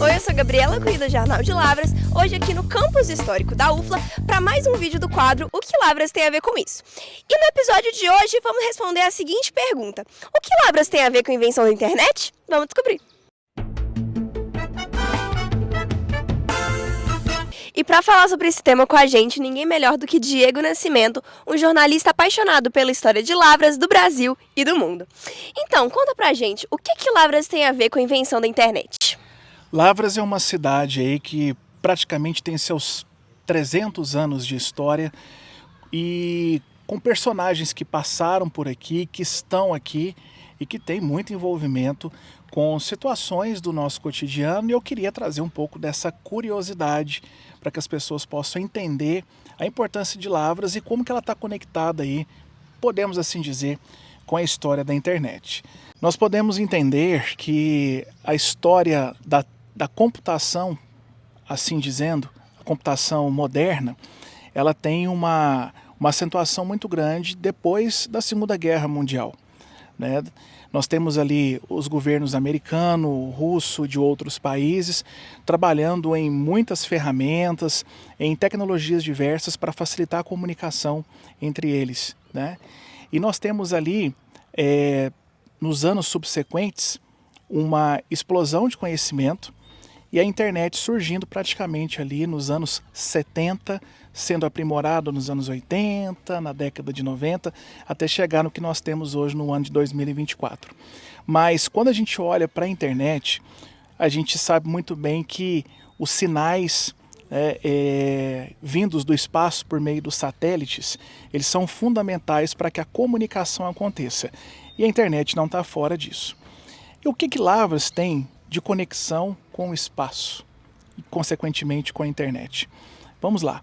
Oi, eu sou a Gabriela Cui do Jornal de Lavras, hoje aqui no Campus Histórico da UFLA, para mais um vídeo do quadro O que Lavras tem a ver com isso? E no episódio de hoje vamos responder a seguinte pergunta: o que Lavras tem a ver com a invenção da internet? Vamos descobrir! E para falar sobre esse tema com a gente, ninguém melhor do que Diego Nascimento, um jornalista apaixonado pela história de Lavras, do Brasil e do mundo. Então, conta pra gente, o que Lavras tem a ver com a invenção da internet? Lavras é uma cidade aí que praticamente tem seus 300 anos de história e com personagens que passaram por aqui, que estão aqui e que tem muito envolvimento com situações do nosso cotidiano, e eu queria trazer um pouco dessa curiosidade para que as pessoas possam entender a importância de Lavras e como que ela está conectada aí, podemos assim dizer, com a história da internet. Nós podemos entender que a história da computação, assim dizendo, a computação moderna, ela tem uma acentuação muito grande depois da Segunda Guerra Mundial, né? Nós temos ali os governos americano, russo, de outros países, trabalhando em muitas ferramentas, em tecnologias diversas para facilitar a comunicação entre eles, né? E nós temos ali, nos anos subsequentes, uma explosão de conhecimento e a internet surgindo praticamente ali nos anos 70, sendo aprimorado nos anos 80, na década de 90, até chegar no que nós temos hoje no ano de 2024. Mas quando a gente olha para a internet, a gente sabe muito bem que os sinais vindos do espaço por meio dos satélites, eles são fundamentais para que a comunicação aconteça. E a internet não está fora disso. E o que Lavras tem de conexão com o espaço e, consequentemente, com a internet? Vamos lá.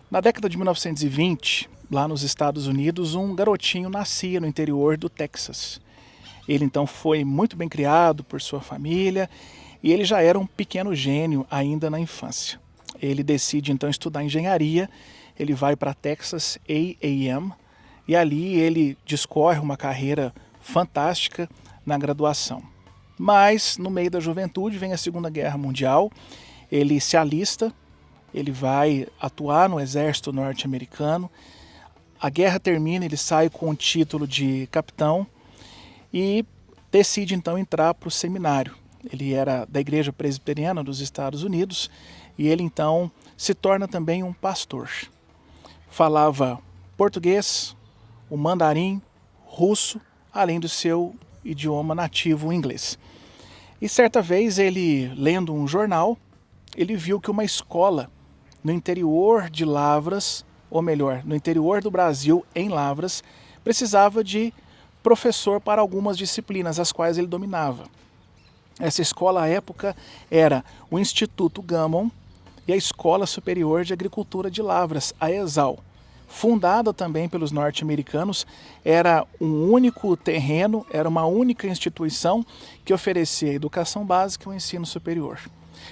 Na década de 1920, lá nos Estados Unidos, um garotinho nascia no interior do Texas. Ele então foi muito bem criado por sua família e ele já era um pequeno gênio ainda na infância. Ele decide então estudar engenharia, ele vai para Texas A&M e ali ele discorre uma carreira fantástica na graduação. Mas no meio da juventude vem a Segunda Guerra Mundial, ele se alista, ele vai atuar no exército norte-americano, a guerra termina, ele sai com o título de capitão e decide então entrar para o seminário. Ele era da Igreja Presbiteriana dos Estados Unidos e ele então se torna também um pastor. Falava português, o mandarim, russo, além do seu idioma nativo, o inglês. E certa vez ele, lendo um jornal, ele viu que uma escola no interior de Lavras, ou melhor, no interior do Brasil, em Lavras, precisava de professor para algumas disciplinas, as quais ele dominava. Essa escola à época era o Instituto Gammon e a Escola Superior de Agricultura de Lavras, a ESAL. Fundada também pelos norte-americanos, era um único terreno, era uma única instituição que oferecia educação básica e o ensino superior.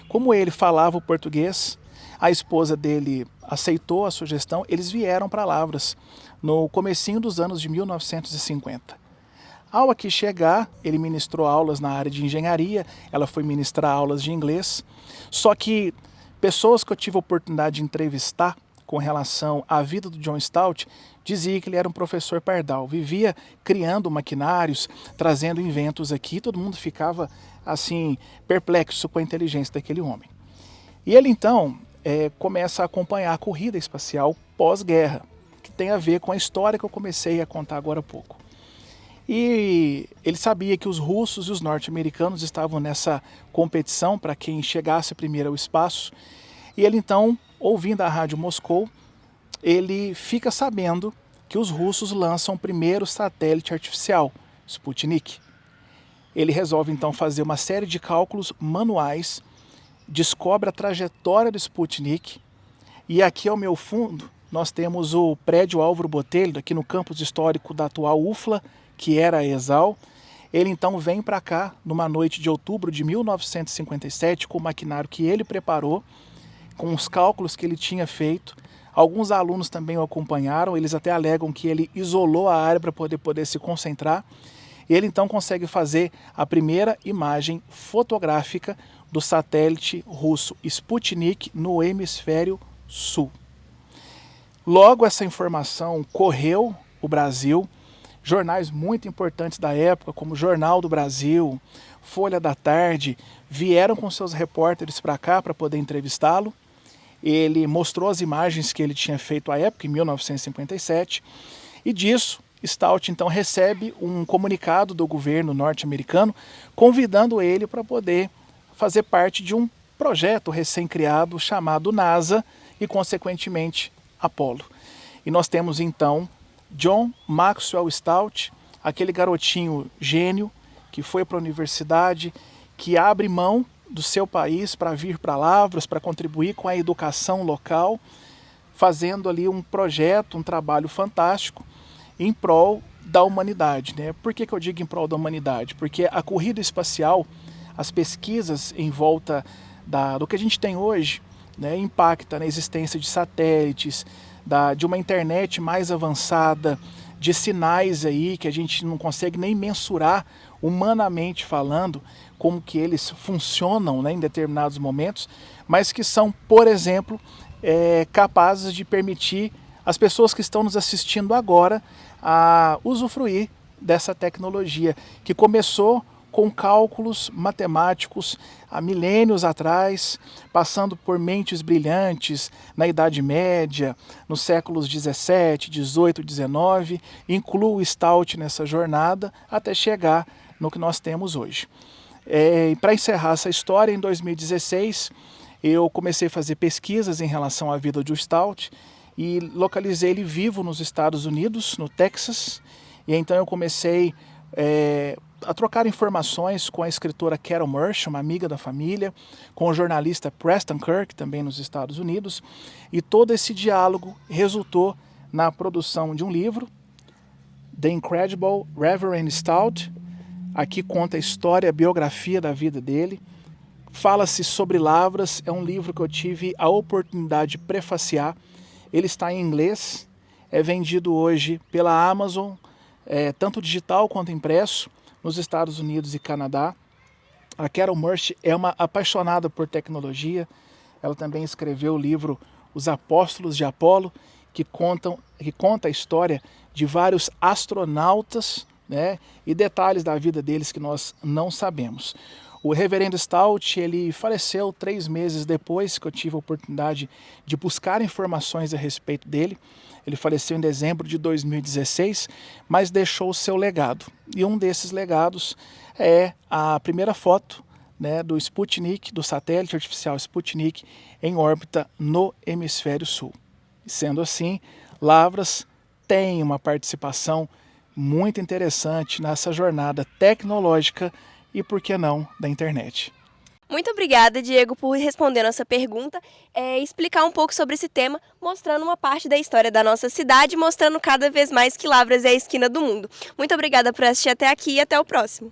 Como ele falava o português, a esposa dele aceitou a sugestão, eles vieram para Lavras no comecinho dos anos de 1950. Ao aqui chegar, ele ministrou aulas na área de engenharia, ela foi ministrar aulas de inglês, só que pessoas que eu tive a oportunidade de entrevistar com relação à vida do John Stout, dizia que ele era um professor pardal, vivia criando maquinários, trazendo inventos aqui, todo mundo ficava assim perplexo com a inteligência daquele homem. E ele então começa a acompanhar a corrida espacial pós-guerra, que tem a ver com a história que eu comecei a contar agora há pouco. E ele sabia que os russos e os norte-americanos estavam nessa competição para quem chegasse primeiro ao espaço, e ele então, ouvindo a rádio Moscou, ele fica sabendo que os russos lançam o primeiro satélite artificial, Sputnik. Ele resolve então fazer uma série de cálculos manuais, descobre a trajetória do Sputnik, e aqui ao meu fundo nós temos o prédio Álvaro Botelho, aqui no campus histórico da atual UFLA, que era a ESAL. Ele então vem para cá numa noite de outubro de 1957 com o maquinário que ele preparou, com os cálculos que ele tinha feito. Alguns alunos também o acompanharam, eles até alegam que ele isolou a área para poder se concentrar. E ele então consegue fazer a primeira imagem fotográfica do satélite russo Sputnik no hemisfério sul. Logo essa informação correu o Brasil, jornais muito importantes da época, como Jornal do Brasil, Folha da Tarde, vieram com seus repórteres para cá para poder entrevistá-lo. Ele mostrou as imagens que ele tinha feito à época, em 1957, e disso Stout então recebe um comunicado do governo norte-americano convidando ele para poder fazer parte de um projeto recém-criado chamado NASA e, consequentemente, Apollo. E nós temos então John Maxwell Stout, aquele garotinho gênio que foi para a universidade, que abre mão do seu país para vir para Lavras, para contribuir com a educação local, fazendo ali um projeto, um trabalho fantástico em prol da humanidade, né? Por que eu digo em prol da humanidade? Porque a corrida espacial, as pesquisas em volta do que a gente tem hoje, né, impacta na existência de satélites, de uma internet mais avançada, de sinais aí que a gente não consegue nem mensurar humanamente falando como que eles funcionam, né, em determinados momentos, mas que são, por exemplo, capazes de permitir as pessoas que estão nos assistindo agora a usufruir dessa tecnologia, que começou com cálculos matemáticos há milênios atrás, passando por mentes brilhantes na Idade Média, nos séculos 17, 18, 19, inclui o Stout nessa jornada até chegar no que nós temos hoje. Para encerrar essa história, em 2016, eu comecei a fazer pesquisas em relação à vida de Stout e localizei ele vivo nos Estados Unidos, no Texas, e então eu comecei a trocar informações com a escritora Carol Murch, uma amiga da família, com o jornalista Preston Kirk, também nos Estados Unidos, e todo esse diálogo resultou na produção de um livro, The Incredible Reverend Stout. Aqui conta a história, a biografia da vida dele. Fala-se sobre Lavras, é um livro que eu tive a oportunidade de prefaciar. Ele está em inglês, é vendido hoje pela Amazon, tanto digital quanto impresso, nos Estados Unidos e Canadá. A Carol Murch é uma apaixonada por tecnologia. Ela também escreveu o livro Os Apóstolos de Apolo, que conta a história de vários astronautas, né, e detalhes da vida deles que nós não sabemos. O reverendo Stout, ele faleceu 3 meses depois que eu tive a oportunidade de buscar informações a respeito dele. Ele faleceu em dezembro de 2016, mas deixou o seu legado. E um desses legados é a primeira foto, né, do Sputnik, do satélite artificial Sputnik, em órbita no hemisfério sul. E sendo assim, Lavras tem uma participação muito interessante nessa jornada tecnológica e, por que não, da internet. Muito obrigada, Diego, por responder nossa pergunta e explicar um pouco sobre esse tema, mostrando uma parte da história da nossa cidade, mostrando cada vez mais que Lavras é a esquina do mundo. Muito obrigada por assistir até aqui e até o próximo.